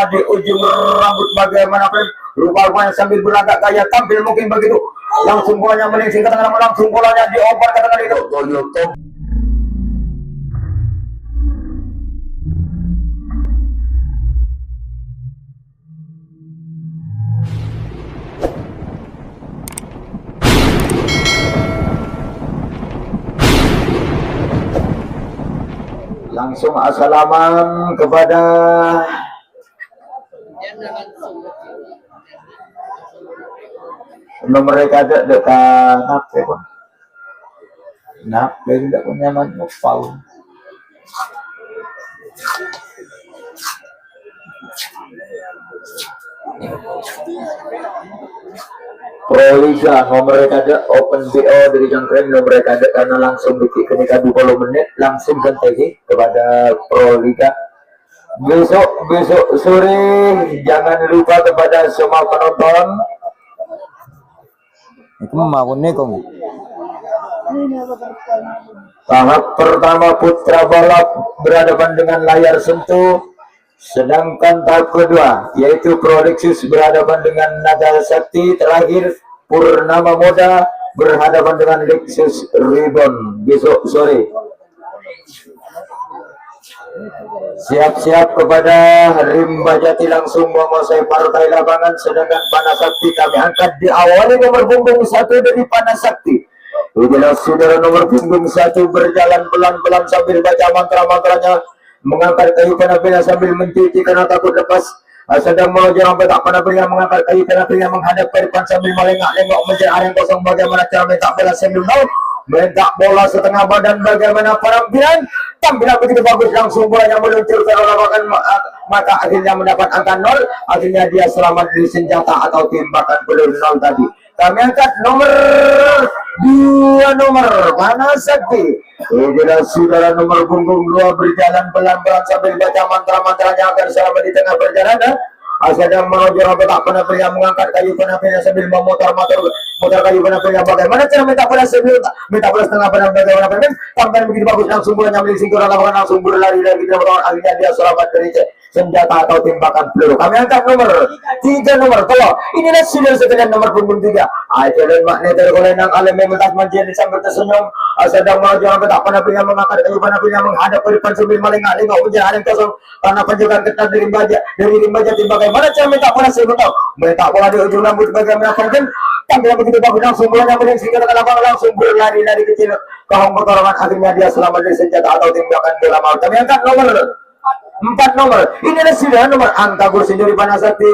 di ujung rambut bagaimana rupa-rupanya sambil berlagak gaya tampil mungkin begitu. Langsung bolanya melingsing ke tengah, langsung bolanya dioper ke tengah itu. Langsung assalaman kepada nomor mereka ada dekat nape pun nape tidak punya manfaat. Proliga nomor mereka ada open BO dari Jangkren nomor mereka ada karena langsung ketika 20 menit langsung ganti kepada Proliga. Besok sore jangan lupa kepada semua penonton. Itu mau kamu. Tahap pertama putra balap berhadapan dengan layar sentuh. Sedangkan tahap kedua yaitu Prolixus berhadapan dengan Naga Sakti, terakhir Purnama Moda berhadapan dengan Lexus Ribbon besok sore. Siap-siap kepada Rimba Jati langsung menguasai partai lapangan, sedangkan Panasakti kami angkat di awalnya nomor punggung 1 dari Panasakti. Itulah saudara nomor punggung 1 berjalan pelan-pelan sambil baca mantra-mantranya, mengangkat kayu panapnya sambil mencuci karena takut lepas. Sedang menuju sampai tak panapnya mengangkat kayu panapnya menghadap ke depan sambil melengak-lengok menjadi area kosong. Bagaimana cara minta bola sambil minta bola setengah badan, bagaimana penampilan tampilan begitu bagus, langsung bolanya meluncur ke lapangan, maka akhirnya mendapat angka 0. Akhirnya dia selamat dari senjata atau tembakan peluru 0 tadi. Kami angkat nomor 2 nomor Panasakti. Itulah saudara nomor punggung 2 berjalan pelan-pelan sambil baca mantra-mantranya agar selamat di tengah perjalanan. Sedang menuju sampai tak pernah pria mengangkat kayu penampilannya sambil memutar kayu penampilannya. Bagaimana cara minta bola sambil minta bola setengah badan, bagaimana penampilan tampil begitu bagus, langsung bolanya melingsing ke lapangan, langsung berlari dari kita. Akhirnya dia selamat dari senjata atau tembakan peluru. Kami angkat nomor 3 nomor Tolo. Inilah sudah sekalian nomor punggung 3. Aja dan magneter golenang alam mementas manjian sambil tersenyum. Sedang menuju sampai tak pernah pria mengangkat kayu penampilannya menghadap ke depan sambil melengak-lengok menjadi area kosong karena penjagaan ketat dari Rimba Jati. Bagaimana cara minta bola saya tahu. Minta bola di ujung rambut bagaimana pengen tampilan begitu bagus, langsung bolanya melingsing ke lapangan, langsung berlari-lari kecil ke hong pertolongan. Akhirnya dia selamat dari senjata atau tembakan bola maut. Kami angkat nomor 4 nomor. Inilah sudah nomor angka kursi dari Panasakti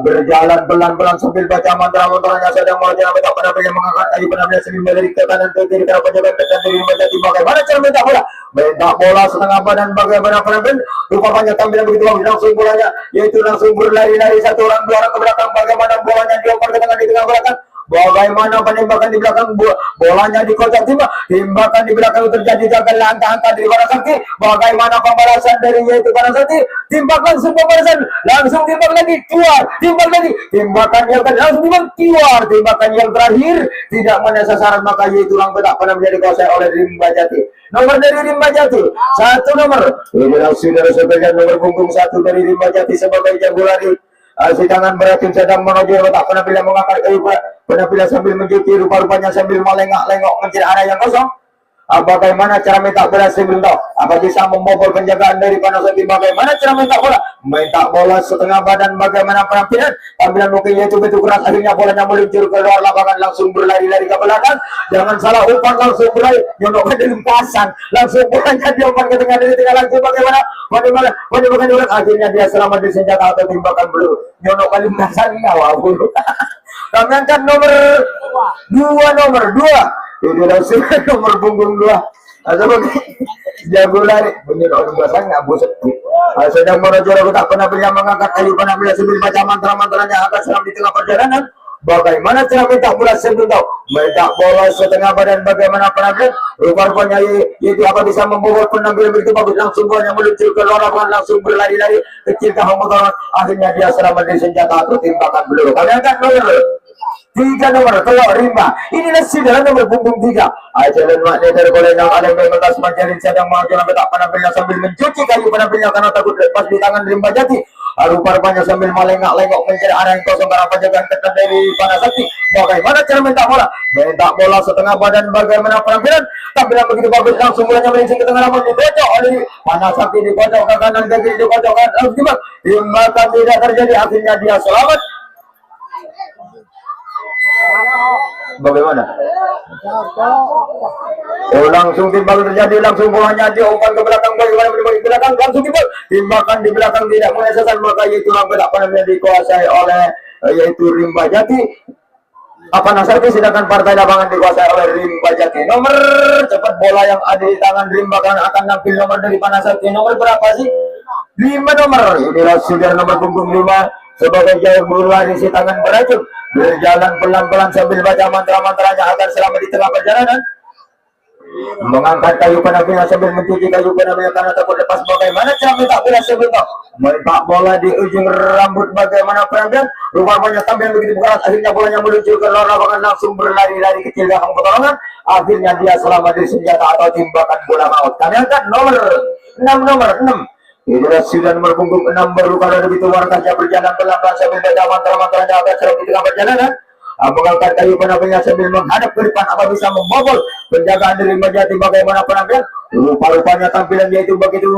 berjalan pelan-pelan sambil baca mantra-mantranya. Sedang mau jalan minta pada pria mengangkat kayu penampilan sambil melirik ke kanan ke kiri karena penjagaan ketat dari Rimba Jati. Bagaimana cara minta bola? Minta bola setengah badan, bagaimana penampilan rupanya tampilan begitu bagus, langsung bolanya yaitu langsung berlari-lari 1 orang 2 orang ke belakang. Bagaimana bolanya dioper ke tengah di tengah belakang. Bagaimana penembakan di belakang, bolanya di kotak timah, tembakan di belakang terjadi jaga langkah-langkah dari Panasakti. Bagaimana pembalasan dari yaitu Panasakti, timbak langsung pembalasan, langsung timbak lagi keluar, timbak lagi, tembakan yang langsung timbak keluar, tembakan yang terakhir tidak menyasar sasaran, maka yaitu langsung tak pernah menjadi kuasai oleh Rimba Jati. Nomor dari Rimba Jati 1 nomor. Inilah saudara-saudara nomor punggung 1 dari Rimba Jati sebagai jago lari. Sedangkan berarti sedang menuju tak penampilan mengangkat kayu penampilan sambil mencuci rupa-rupanya sambil melengak-lengok mencari area yang kosong. Bagaimana cara minta bola sebelum tahu? Apa bisa membobol penjagaan dari Panasakti? Bagaimana cara minta bola? Minta bola setengah badan, bagaimana penampilan? Tampilan mungkin yaitu betul keras, akhirnya bolanya meluncur ke luar lapangan, langsung berlari-lari ke belakang. Jangan salah umpan, langsung berlari, nyonokkan dari limpasan, langsung bolanya diumpan ke tengah dari tengah langsung. Bagaimana akhirnya dia selamat di senjata atau tembakan peluru. Nyonokkan limpasan nyawa bulu. Kami angkat nomor 2. Inilah sudah nomor punggung 2. Jago lari bener orang biasa nggak bosan. Sedang menuju tak pernah pria mengangkat kayu penampilan sambil baca mantra-mantranya agar selam di tengah perjalanan. Bagaimana cara minta bola sebelum tahu? Minta bola setengah badan, bagaimana penampilan? Rupanya yaitu apa bisa membobol penampilan begitu bagus, langsung bolanya meluncur ke luar lapangan, langsung berlari-lari kecil ke hong motor. Akhirnya dia selamat dari senjata atau tembakan peluru. Kami angkat nomor 3 nomor Telok Rimba. Inilah saudara nomor punggung 3. Ajaran magneter golenang ada mementas manjarin sedang mau jalan tak penampilan sambil mencuci kayu penampilannya karena takut lepas di tangan Rimba Jati. Rupa-rupanya sambil melengak-lengok mencari arah yang kosong karena penjagaan ketat dari Panasakti. Bagaimana cara minta bola? Minta bola setengah badan, bagaimana penampilan? Tampilan begitu bagus, langsung bolanya melincing ke tengah, namun dikocok oleh Panasakti, dikocok ke kanan, ke kiri, dikocok ke lalu timbakan tidak terjadi, akhirnya dia selamat. Bagaimana? Langsung timbal terjadi, langsung bolanya diumpan ke belakang, bagaimana di belakang, langsung timbakan di belakang tidak mengesasan, maka itu apa namanya dikuasai oleh yaitu Rimba Jati. Panasakti, sedangkan partai lapangan dikuasai oleh Rimba Jati. Nomor cepat bola yang ada di tangan Rimba akan nampil nomor dari Panasakti. Nomor berapa sih? 5 nomor. Inilah sudah nomor punggung 5 sebagai jauh bola di si tangan beracun, berjalan pelan-pelan sambil baca mantra-mantranya agar selamat di tengah perjalanan. Mengangkat kayu penampilan sambil mencuci kayu penampilan karena takut lepas. Bagaimana cara minta bola sebelum minta bola di ujung rambut, bagaimana penampilan? Rupanya tampil begitu keras, akhirnya bolanya menuju ke luar lapangan, langsung berlari-lari kecil belakang pertolongan. Akhirnya dia selamat dari senjata atau timbakan bola maut. Kami angkat nomor 6. Inilah sudah nomor punggung 6 baru kalau begitu warnanya berjalan pelan-pelan sambil baca mantra-mantranya agar selamat di tengah perjalanan. Mengangkat kayu penampilan sambil menghadap ke depan, apa bisa membobol penjagaan dari Rimba Jati. Bagaimana penampilan? Rupa-rupanya tampilan yaitu begitu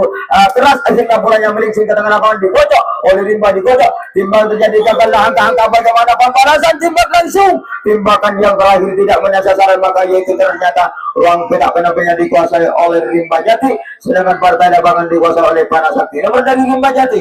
keras, akhirnya bolanya melincing ke tengah lapangan, dikocok oleh Rimba, dikocok. Timbal terjadi gagallah angka-angka, bagaimana pembalasan timbal langsung. Timbakan yang terakhir tidak menyasar sasaran, maka yaitu ternyata ruang petak penampilannya dikuasai oleh Rimba Jati, sedangkan partai lapangan dikuasai oleh Panasakti. Nomor dari Rimba Jati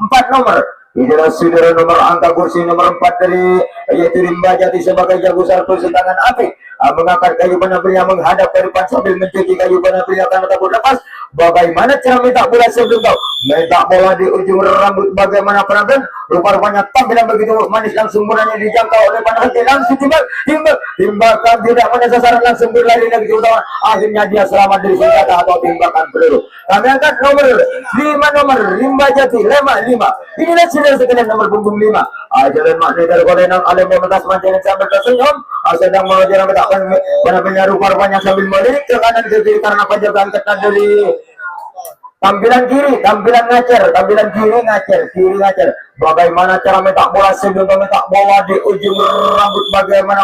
4 nomor. Inilah saudara nomor angka kursi nomor 4 dari yaitu Rimba Jati sebagai jago servis tangan api. Mengangkat kayu penampilannya menghadap ke depan sambil mencuci kayu penampilannya karena takut lepas. Bagaimana cara minta bola sebelum tahu? Minta bola di ujung rambut, bagaimana penampilan? Rupa-rupanya tampilan begitu manis, langsung bolanya dijangkau oleh Panasakti, langsung timbakan tidak menyasar, langsung berlari lagi ke utama. Akhirnya dia selamat dari senjata atau timbakan peluru. Kami angkat nomor 5 nomor Rimba Jati 5. Inilah sudah sekalian nomor punggung 5. Ajaran makna dari kodenang alim mementas manjain sambil tersenyum. Sedang mengajar penampilannya rupa-rupanya sambil melirik ke kanan ke kiri karena penjagaan ketat dari tampilan kiri, tampilan kiri ngacer. Bagaimana cara minta bola sebelum minta bola di ujung rambut, bagaimana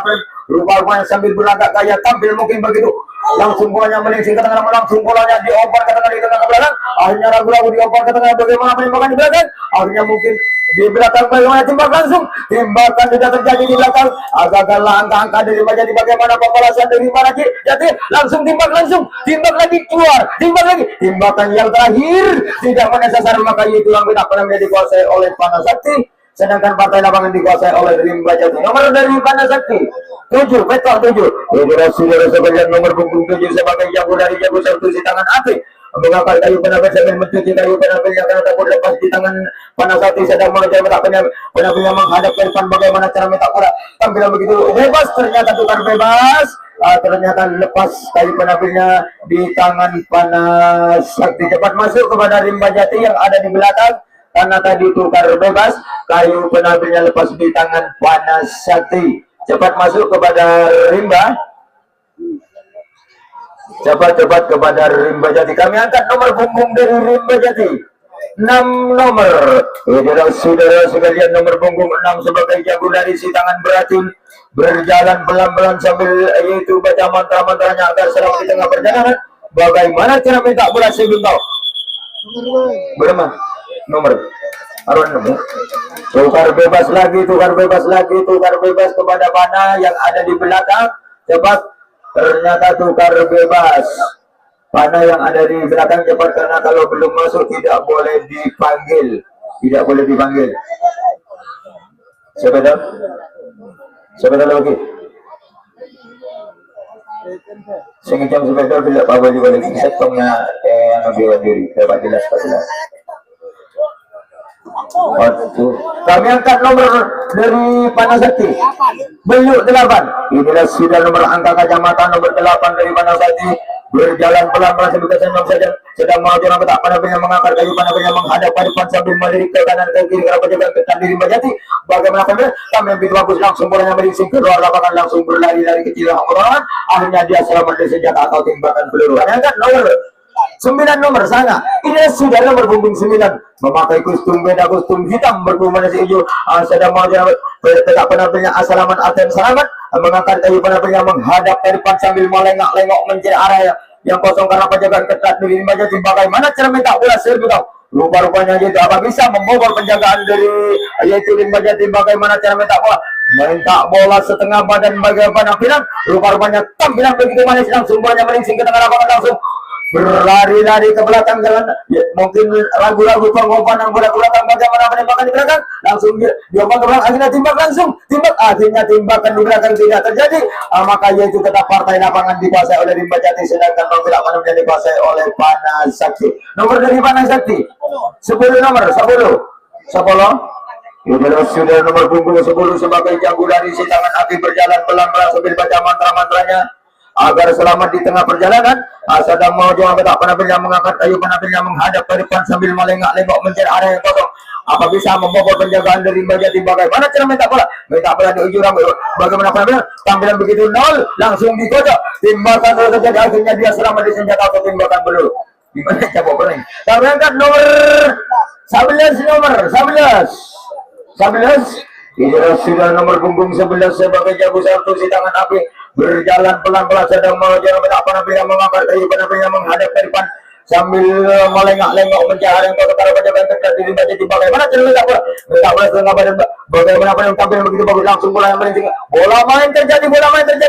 rupa-rupanya sambil berlagak gaya tampil mungkin begitu. Langsung bolanya melincing ke tengah, langsung bolanya dioper ke tengah, di tengah ke belakang. Akhirnya ragu-ragu dioper ke tengah, bagaimana penembakan di belakang. Akhirnya mungkin di belakang, bagaimana timbak langsung. Timbakan tidak terjadi di belakang. Agak-agak angka-angka dari Rimba Jati, bagaimana pembalasan dari Rimba Jati. Langsung timbak lagi keluar, timbak lagi. Timbakan yang terakhir tidak menyasar, maka itu yang tidak pernah dikuasai oleh Panasakti, sedangkan partai lapangan dikuasai oleh Rimba Jati. Nomor dari Panasakti 7, betul 7. Ini saudara sekalian nomor punggung 7 sebagai jago dari jago servis di tangan api. Mengangkat kayu penampilan sambil mencuci kayu penampilan karena takut lepas di tangan Panasakti, sedang mengejar penampilan menghadap ke depan. Bagaimana cara minta bola? Tampilan begitu bebas, ternyata tukar bebas. Ternyata lepas kayu penampilannya di tangan Panasakti. Cepat masuk kepada Rimba Jati yang ada di belakang karena tadi tukar bebas, kayu penampilannya lepas di tangan Panasakti. Cepat masuk kepada Rimba. Cepat kepada Rimba Jati. Kami angkat nomor punggung dari Rimba Jati 6 nomor. Inilah saudara sekalian nomor punggung 6 sebagai jago dari si tangan beracun, berjalan pelan-pelan sambil yaitu baca mantra-mantranya agar selamat di tengah perjalanan. Bagaimana cara minta bola sebelum tahu? Berapa nomor? Tukar bebas kepada Pana yang ada di belakang. Cepat, ternyata tukar bebas. Pana yang ada di belakang cepat, karena kalau belum masuk tidak boleh dipanggil. Siapa lagi? Sengajam sepeda bila bawa juga lagi setongnya biaya diri. Dapat jelas. Kami angkat nomor dari Panasakti Beluk 8. Inilah sudah nomor angka kacamata nomor 8 dari Panasakti, berjalan pelan-pelan sambil kesenang saja, sedang maju nama tak panah mengangkat kayu panah menghadap ke depan sambil melirik ke kanan ke kiri karena penjagaan ketat di Rimba Jati. Bagaimana panah? Kami begitu bagus, langsung bolanya melincing ke luar lapangan, langsung berlari dari kecil lapangan. Akhirnya dia selamat dari senjata atau tembakan peluru. Kami angkat nomor nomor sana. Ini sudah nomor punggung 9, memakai kostum beda, kostum hitam berkumanasi hijau. Sedang mau tegak penampilnya Asalaman Aten Salamat, mengangkat kayu penampilnya menghadap ke depan sambil melengok-lengok mencari area yang kosong karena penjagaan ketat dari Rimba Jati. Bagaimana cara minta bola serbu tahu? Rupa-rupanya yaitu apa bisa membobol penjagaan dari yaitu Rimba Jati. Bagaimana cara minta bola? Minta bola setengah badan bagaimana penampilan? Rupa-rupanya tampilan begitu manis, langsung bolanya meringsing ke tengah lapangan, langsung berlari-lari ke belakang jalan. Ya, mungkin ragu-ragu pengorbanan bola ke belakang, bagaimana penembakan di belakang, langsung dia ke belakang, akhirnya akhirnya timbakan di belakang tidak terjadi. Maka yaitu tetap partai lapangan dikuasai oleh Rimba Jati, sedangkan mobil lapangan menjadi dikuasai oleh Panasakti. Nomor dari Panasakti 10 nomor 10 sudah nomor punggung 10 sebagai jago dari si tangan api berjalan pelan-pelan sambil baca mantra-mantranya agar selamat di tengah perjalanan. Sedang mau jual petak penampilnya mengangkat kayu penampilnya menghadap ke depan sambil melengak-lengok mencari area yang kosong. Apa bisa membobol penjagaan dari Rimba Jati? Bagaimana cara minta bola di ujung rambut? Bagaimana penampilan? Tampilan begitu nol, langsung dikocok. Timbakan dulu terjadi, akhirnya dia selamat di senjata atau timbakan dulu. Gimana coba pening? Kami angkat nomor 11. Ini sudah nomor punggung 11 sebagai jago satu si tangan api berjalan pelan-pelan sedang menuju petak penampilnya mengangkat kayu penampilnya menghadap ke depan sambil melengak-lengok mencari yang kota para penjagaan ketat di Rimba Jati. Bagaimana cara minta bola setengah badan, bagaimana yang tampil begitu bagus, langsung bola yang meringsing. Bola main terjadi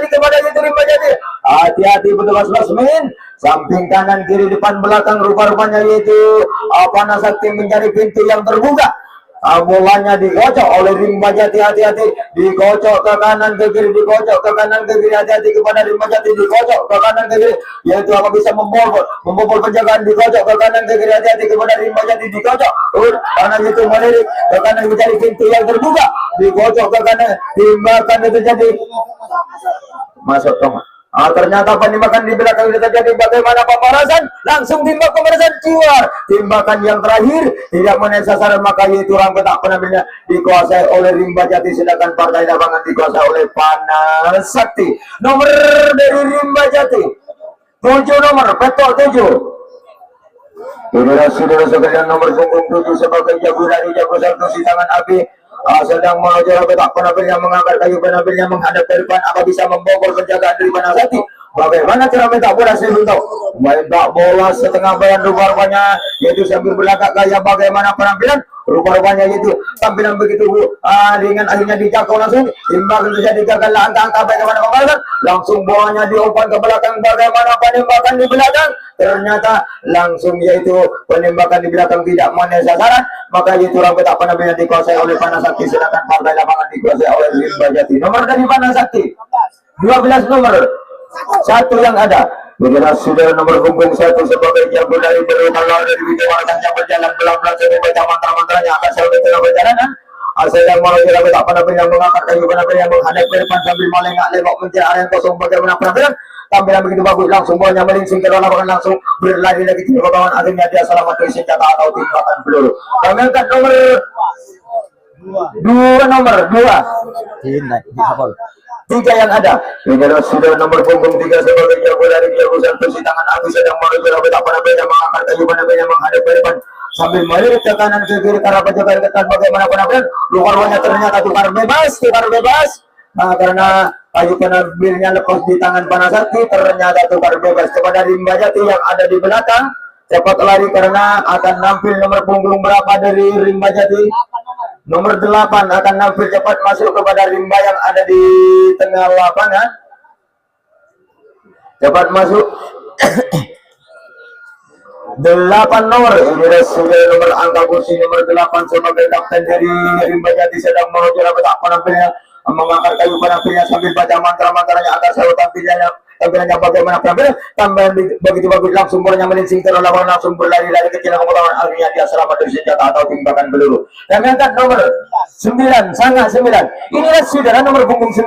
kepada itu Rimba Jati. Hati-hati petugas basmin, samping kanan kiri depan belakang, rupa-rupanya yaitu Panasakti mencari pintu yang terbuka. Bolanya dikocok oleh Rimba Jati, hati-hati, dikocok ke kanan ke kiri, hati-hati kepada Rimba Jati, dikocok ke kanan ke kiri, yaitu apa bisa membobol penjagaan, dikocok ke kanan ke kiri, hati-hati kepada Rimba Jati, dikocok karena itu melirik ke kanan mencari pintu yang terbuka, dikocok ke kanan, timbakan itu jadi masuk tomat. Ternyata penembakan di belakang sudah terjadi. Bagaimana pemanasan? Langsung timbak pemanasan keluar. Timbakan yang terakhir tidak menaik sasaran, maka yaitu orang petak penampilnya dikuasai oleh Rimba Jati, sedangkan partai lapangan dikuasai oleh Panasakti. Nomor dari Rimba Jati 7 nomor petok 7. Saudara sekalian, nomor punggung 7 sebagai jago dari jago satu si tangan api sedang menuju petak penampilnya mengangkat kayu penampilnya menghadap ke depan. Apa bisa membobol penjagaan dari Panasakti? Bagaimana cara minta bola sebelum minta bola setengah badan, rupa-rupanya yaitu sambil berlagak gaya. Bagaimana penampilan? Rupa-rupanya yaitu tampilan begitu ringan, akhirnya dijangkau langsung. Timbakan terjadi gagal, angka-angka bagaimana pembalasan, langsung bolanya diumpan ke belakang. Bagaimana penembakan di belakang? Ternyata langsung yaitu penembakan di belakang tidak menaik sasaran, maka yaitu rambut penampilnya dikuasai oleh Panasakti, sedangkan partai lapangan dikuasai oleh Rimba Jati. Nomor dari Panasakti 12 nomor 1 yang ada. Sudah nomor punggung 1 sebagai jago dari berulang dari Wijaya yang berjalan pelan-pelan sambil baca mantra-mantranya akan selalu tengah perjalanan. Sedang menuju petak penampilnya mengangkat kayu penampilnya menghadap ke depan sambil melengak-lengok mencari area yang kosong. Bagaimana penampilan? Tampilan begitu bagus, langsung bolanya meringsing ke dalam lapangan, langsung berlari lagi ke bawah, akhirnya dia selamat dari senjata atau timbakan peluru. Kami angkat nomor 3 yang ada. Ini sudah nomor punggung 3 sebagai jago dari jago satu si tangan api sedang menuju petak penampilnya mengangkat kayu penampilnya menghadap ke depan sambil melirik ke kanan ke kiri karena penjagaan ketat. Bagaimana penampilan? Luar-luarnya ternyata tukar bebas. Karena kayu penampilnya lepas di tangan Panasakti, ternyata tukar bebas kepada Rimba Jati yang ada di belakang. Cepat lari karena akan nampil nomor punggung berapa dari Rimba Jati? Nomor 8 akan nampil cepat masuk kepada Rimba yang ada di tengah lapangan. Cepat masuk. 8 nomor. Ini sudah nomor angka kursi nomor 8 sebagai kapten dari Rimba Jati sedang menuju petak penampilnya mengangkat kayu penampilnya sambil baca mantra-mantranya agar selalu tampilannya bagaimana penampilan. Tampilan begitu bagus, langsung bolanya melingsing terlalu lawan, langsung berlari-lari kecil pengetahuan, akhirnya dia selamat dari senjata atau timbakan peluru. Dan angkat nomor 9, sangat 9. Inilah saudara nomor punggung 9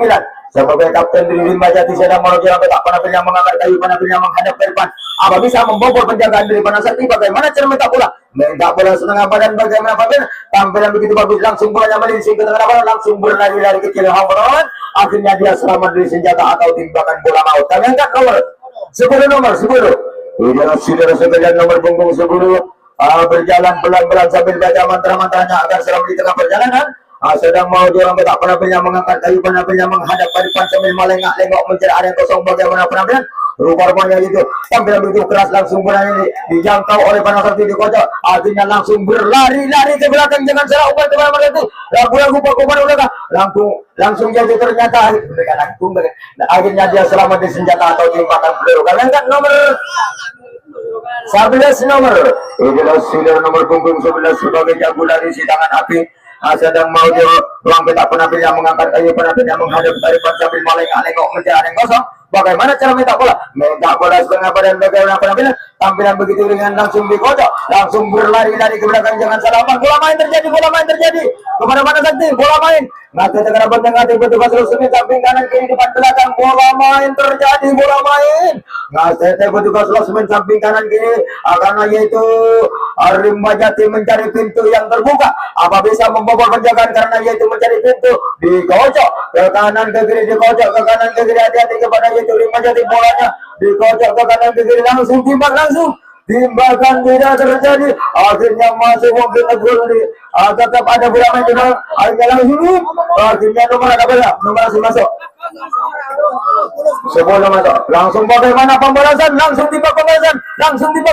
sebagai kapten dari Rimba Jati sedang menuju petak penampilnya mengangkat kayu penampilnya menghadap ke depan. Apa bisa membobol penjagaan dari Panasakti? Bagaimana cara minta bola? Minta bola setengah badan, bagaimana penampilan? Tampilan begitu bagus, langsung bolanya melingsing ke tengah lapangan, langsung berlari-lari kecil pengetahuan, akhirnya dia selamat dari senjata atau timbakan bola maut. Kami angkat nomor 10 nomor 10 Inilah saudara sekalian nomor punggung 10 berjalan pelan-pelan sambil baca mantra-mantranya agar selalu di tengah perjalanan. Sedang mau dorong tak penampilannya mengangkat kayu penampilannya menghadap ke depan sambil melengak-lengok mencari area kosong bagaimana penampilan. Rupa-rupanya itu tampilan begitu keras langsung berani dijangkau oleh Panasakti dikocok, akhirnya langsung berlari-lari ke belakang jangan salah umpan ke belakang itu lagu-lagu Pokemon udah langsung jadi ternyata akhirnya dia selamat di senjata atau tembakan peluru. Kalian kan nomor 11 nomor inilah saudara nomor punggung 11 sebagai jago dari si tangan api. Sedang mau di ruang petak penampilan mengangkat kayu penampilan menghadap dari depan sambil melengak-lengok mencari yang kosong. Bagaimana cara minta bola? Minta bola setengah badan bagaimana penampilan? Tampilan begitu ringan langsung dikocok, langsung berlari-lari ke belakang jangan salah. Bola main terjadi kepada Panasakti, bola main. Nanti tegara benteng hati petugas resmi samping kanan kiri depan belakang bola main terjadi bola main. Nanti petugas resmi samping kanan kiri karena yaitu Rimba Jati mencari pintu yang terbuka. Apa bisa membobol penjagaan karena yaitu mencari pintu dikocok ke kanan ke kiri dikocok ke kanan ke kiri hati-hati kepada yaitu Rimba Jati bolanya dikocok ke kanan ke kiri langsung timbang langsung. Timbakan tidak terjadi, akhirnya masih mungkin negeri tetap ada bola main di dalam, akhirnya langsung akhirnya nomor ada bola, nomor masuk sebelum masuk langsung bagaimana pembalasan, langsung timbak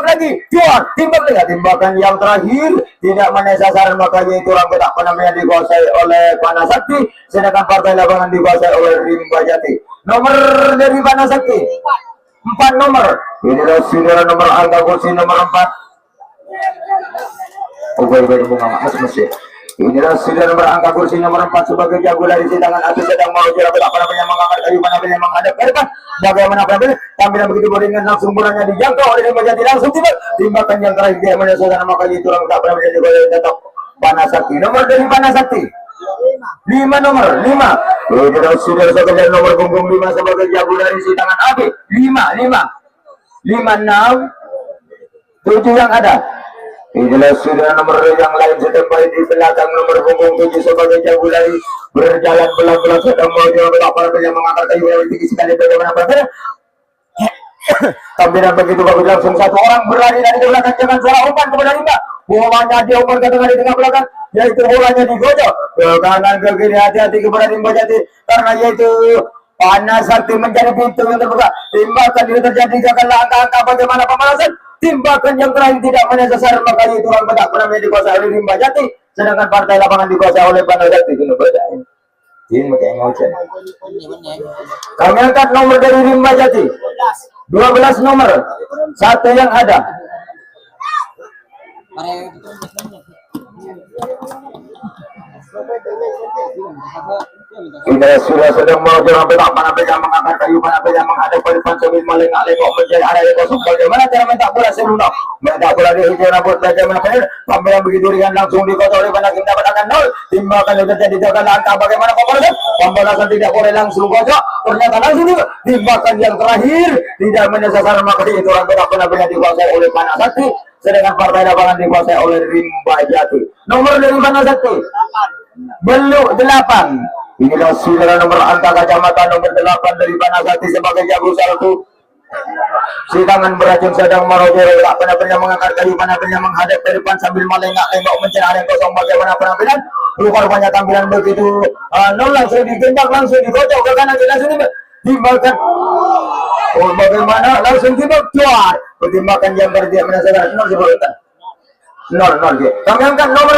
lagi, jual timbak lagi, timbakan yang terakhir tidak menaik sasaran maka yaitu rambut tak namanya dikuasai oleh Panasakti, sedangkan partai lapangan dikuasai oleh Rimba Jati. Nomor dari Panasakti 4 nomor. Inilah saudara nomor angka kursi nomor 4. Baik bunga masih. Inilah saudara nomor angka kursi nomor 4 sebagai jago dari si tangan api sedang mau jerat apa namanya mengangkat kayu penampilan yang menghadap ke depan. Bagaimana penampilan? Tampilan begitu beringan langsung bolanya dijangkau oleh Rimba Jati langsung timbakan yang terakhir dia mana saudara maka itu orang tak pernah menjadi bola tetap Panasakti. Nomor dari Panasakti 5 nomor 5. Inilah saudara sekalian nomor punggung 5 sebagai jago dari si tangan api. 5 6 7 yang ada. Inilah saudara nomor yang lain standby di belakang nomor punggung 7 sebagai jago dari berjalan pelan-pelan sedang mau apa yang mengangkat kayu yang tinggi sekali bagaimana berbeda. Tampilan begitu bagus langsung satu orang berlari dari belakang jangan salah umpan kepada Rimba. Bolanya dia umpan ke tengah di tengah belakang yaitu bolanya digocok ke kanan ke kiri hati-hati kepada Rimba Jati karena yaitu Panasakti mencari pintu yang terbuka. Timbakan tidak terjadi gagal langkah-langkah bagaimana pemalasan. Timbakan yang terakhir tidak menyasar maka itu orang petak penampilan dikuasai oleh Rimba Jati sedangkan partai lapangan dikuasai oleh Panasakti. Kami angkat nomor dari Rimba Jati 12 nomor 1 yang ada. Ini sudah sedang mau jalan petak penampilan mengangkat kayu penampilan menghadap ke depan sambil melengak-lengok mencari area kosong. Bagaimana cara minta bola sebelum minta bola di hijau rambut bagaimana tampilan begitu ringan langsung dikocok oleh Panasakti mendapatkan 0. Timbakan yang terjadi gagal langkah bagaimana pembalasan tidak boleh langsung kocok ternyata langsung timbakan yang terakhir tidak menyasar maka itu orang petak penampilan dikuasai oleh Panasakti sedangkan partai lapangan dikuasai oleh Rimba Jati. Nomor dari Panasakti belum 8. Inilah saudara nomor angka kacamata nomor 8 dari Panasakti sebagai jago satu. Si tangan beracun sedang merojer tak penampilan mengangkat kayu penampilan menghadap ke depan sambil melengak-lengok mencari area kosong bagaimana penampilan. Rupa-rupanya tampilan begitu nol langsung ditembak langsung digocok ke kanan langsung timbakan. Oh bagaimana langsung timbak juar. Pertimbakan yang terjadi menyasar 0 sebelumnya 0 dia. Kami angkat nomor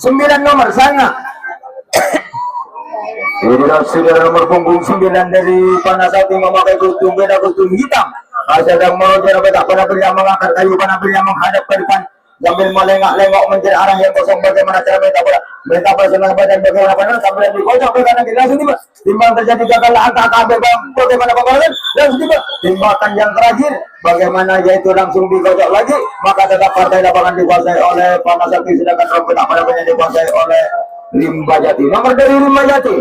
9 nomor sangat. Inilah saudara nomor punggung 9 dari Panasakti memakai kostum beda kostum hitam. Sedang merojer petak penampilan mengangkat kayu penampilan menghadap ke depan sambil melengak-lengok mencari arah yang kosong bagaimana cara minta bola senang badan bagaimana panel sambil dikocok ke kanan langsung timbang terjadi gagal angka KB bagaimana pembalasan langsung timbakan yang terakhir bagaimana yaitu langsung dikocok lagi maka tetap partai lapangan dikuasai oleh Panasakti sedangkan rompet apa namanya dikuasai oleh Rimba Jati. Nomor dari Rimba Jati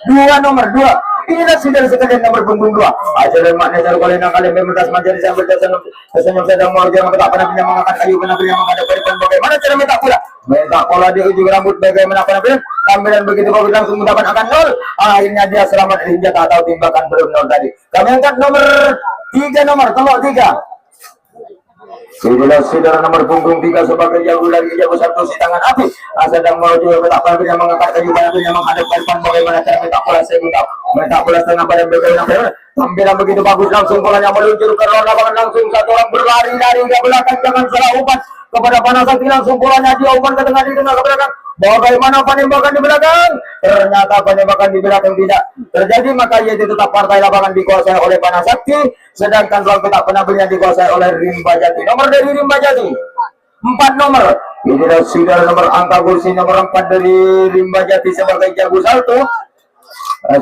2 nomor 2. Inilah saudara sekalian nomor punggung 2. Ajaran makna cara kalian yang kalian memintas menjadi sambil tersenyum sedang mau jangan tak pernah mengangkat kayu penampilan menghadap ke depan bagaimana cara minta bola. Minta bola di ujung rambut bagaimana penampilan tampilan begitu bagus langsung mendapatkan 0. Akhirnya dia selamat hingga tak tahu timbakan belum 0 tadi. Kami angkat nomor 3 nomor, telok 3. Saudara nomor punggung 3 sebagai jago dari jago satu si tangan api. Sedang menuju petak bola yang mengangkat kayu badan yang menghadap ke depan bagaimana cara petak bola saya minta. Petak bola setengah badan bagaimana tampilan begitu bagus langsung bolanya meluncur ke luar lapangan langsung satu orang berlari dari ke belakang jangan salah umpan kepada Panasakti langsung bolanya dia umpan ke tengah di tengah ke belakang. Bagaimana penembakan di belakang? Ternyata penembakan di belakang tidak terjadi, maka yaitu tetap partai lapangan dikuasai oleh Panasakti, sedangkan ruang petak penampilannya dikuasai oleh Rimba Jati. Nomor dari Rimba Jati 4 nomor. Ini sudah nomor angka kursi nomor 4 dari Rimba Jati sebagai jago salto.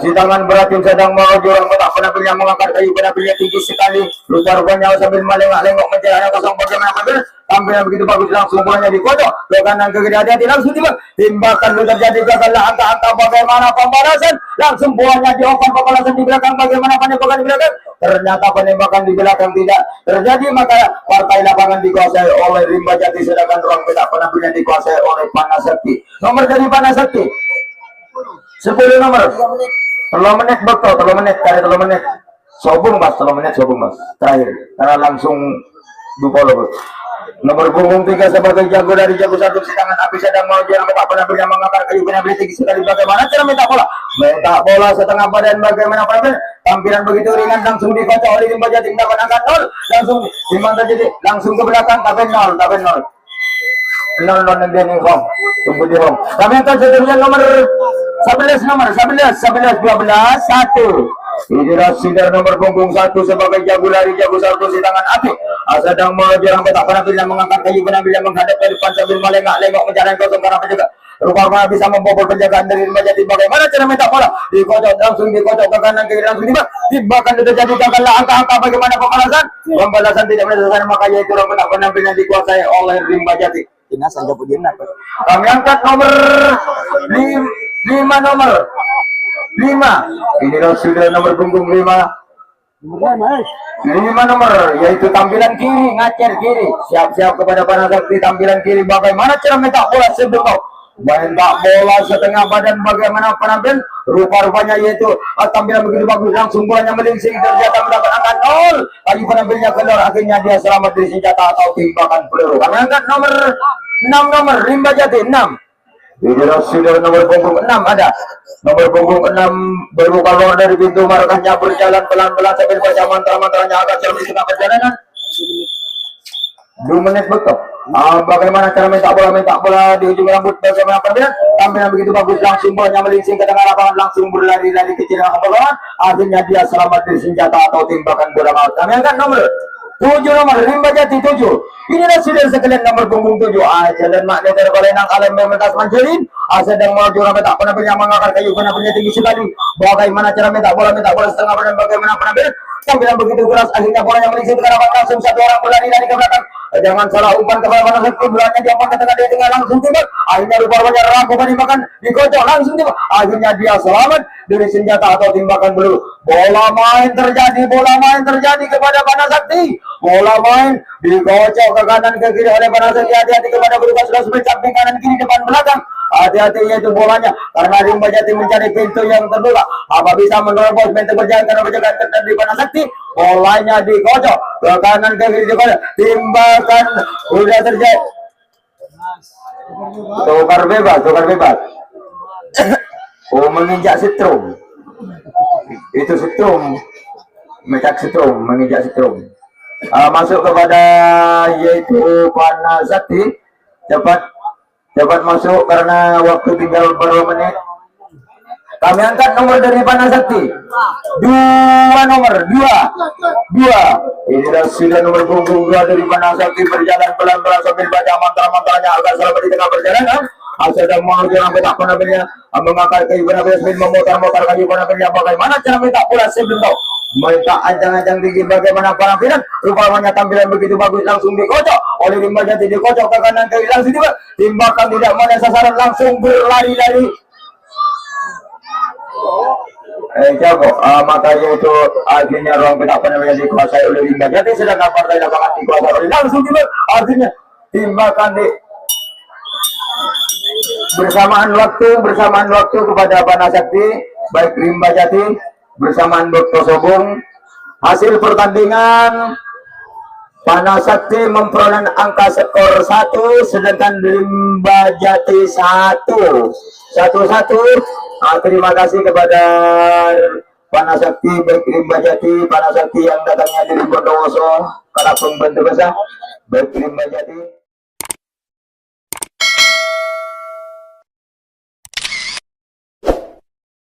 Si tangan berat yang sedang menuju orang petak penampilannya mengangkat kayu penampilannya tinggi sekali. Rupa-rupanya sambil melengak-lengok mencari arah kosong bagaimana penampilan. Tampilan begitu bagus langsung bolanya dikocok ke kanan ke kiri, hati-hati langsung tiba timbakan lu terjadi gagal angka-angka bagaimana pembalasan langsung bolanya diopang pembalasan di belakang bagaimana penembakan di belakang ternyata penembakan di belakang tidak terjadi, maka partai lapangan dikuasai oleh Rimba Jati sedangkan ruang petak penampilan dikuasai oleh Panasakti. Nomor dari Panasakti 10 nomor 3 menit betul 3 menit kali 3 menit sobung mas 3 menit sobung mas terakhir karena langsung dupolo. Nomor punggung 3 sebagai jago dari jago satu si tangan api sedang mau jalan petak penampilan yang mengangkat kayu penampilan tinggi sekali bagaimana cara minta bola setengah badan bagaimana penampilan tampilan begitu ringan langsung dikocok oleh Rimba Jati mendapat angka 0 langsung dimana terjadi langsung ke belakang tapi 0 dan dia nih home tunggu di home kami akan seterusnya nomor 11 12 1. Inilah sinar nomor punggung 1 sebagai jago lari jago satu si tangan api sedang menuju orang petak penampilan mengangkat kayu penampilan menghadap ke depan sambil melengak-lengok mencari kosong karena penjaga rupanya bisa membobol penjagaan dari Rimba Jati. Bagaimana cara minta bola dikocok langsung dikocok ke kanan kiri langsung tibakan itu terjadi gagal angka-angka bagaimana pembalasan tidak menyelesaikan, maka yaitu orang petak penampilan dikuasai oleh Rimba Jati. Ini saja pujian kami angkat nomor 5 nomor 5. Inilah sudah nomor punggung 5 nomor yaitu tampilan kiri ngacer kiri siap-siap kepada Panasakti tampilan kiri bagaimana cara minta bola sebelum main tak bola setengah badan bagaimana penampilan rupa-rupanya yaitu tampilan begitu bagus langsung bolanya melingsing ternyata mendapat angka 0 lagi penampilannya keluar akhirnya dia selamat dari senjata atau tembakan peluru. Kami angkat nomor 6 nomor Rimba Jati 6. Inilah sudah nomor punggung 6 ada nomor punggung 6 baru keluar dari pintu markahnya berjalan pelan-pelan sambil baca mantra-mantranya agak cermin di tengah perjalanan 2 menit betul. Bagaimana cara minta bola di ujung rambut bagaimana penampilan tampilan begitu bagus langsung bolanya melingsing ke tengah lapangan langsung berlari-lari kecil ke belakang akhirnya dia selamat dari senjata atau tembakan bola maut. Kami angkat nomor 7 nomor Rimba Jati 7. Inilah sudah sekalian nomor punggung 7 jalan makna terkolenang alam mementas manjelin sedang menuju orang petak penampilan mengangkat kayu penampilannya tinggi sekali bagaimana cara minta bola setengah badan bagaimana penampilan tampilan begitu keras akhirnya bolanya melingsing ke lapangan langsung satu orang berlari dari ke belakang jangan salah umpan kepada Panasakti bolanya diampun ke tengah dia langsung tiba akhirnya rupanya ragu penembakan dikocok langsung tiba akhirnya dia selamat dari senjata atau tembakan peluru. Bola main terjadi kepada Panasakti bola main dikocok ke kanan ke kiri oleh Panasakti hati-hati kepada berubah sudah samping kanan kiri depan belakang hati-hati yaitu bolanya karena Rimba Jati mencari pintu yang terbuka apa bisa menerobos pintu berjalan karena berjalan ketat di Panasakti bolanya dikocok ke kanan ke kiri dikocok timbakan udah terjadi tukar bebas menginjak setrum itu setrum mecak setrum menginjak setrum masuk kepada yaitu Panasakti cepat masuk karena waktu tinggal beberapa menit. Kami angkat nomor dari Panasakti 2 nomor 2. Inilah sudah nomor punggung 2 dari Panasakti berjalan pelan-pelan sambil baca mantra-mantranya agar selamat di tengah perjalanan. Sedang menuju orang petak penampilannya mengangkat kayu penampilan sambil memutar-mutar kayu penampilannya bagaimana cara minta bola sebelum minta ancang-ancang tinggi bagaimana penampilan rupanya tampilan begitu bagus langsung dikocok oleh Rimba Jati dikocok ke kanan kiri langsung tiba timbakan tidak mana sasaran langsung berlari-lari jago makanya itu akhirnya ruang petak penampilan dikuasai oleh Rimba Jati sedangkan partai lapangan dikuasai oleh langsung tiba artinya timbakan di bersamaan waktu kepada Panasakti baik Rimba Jati bersamaan Dr. Sobung Hasil pertandingan Panasakti memperoleh angka skor 1, sedangkan Rimba Jati 1. Terima kasih kepada Panasakti, baik Rimba Jati, Panasakti yang datangnya dari Bondowoso, karena pembantu besar, baik Rimba Jati.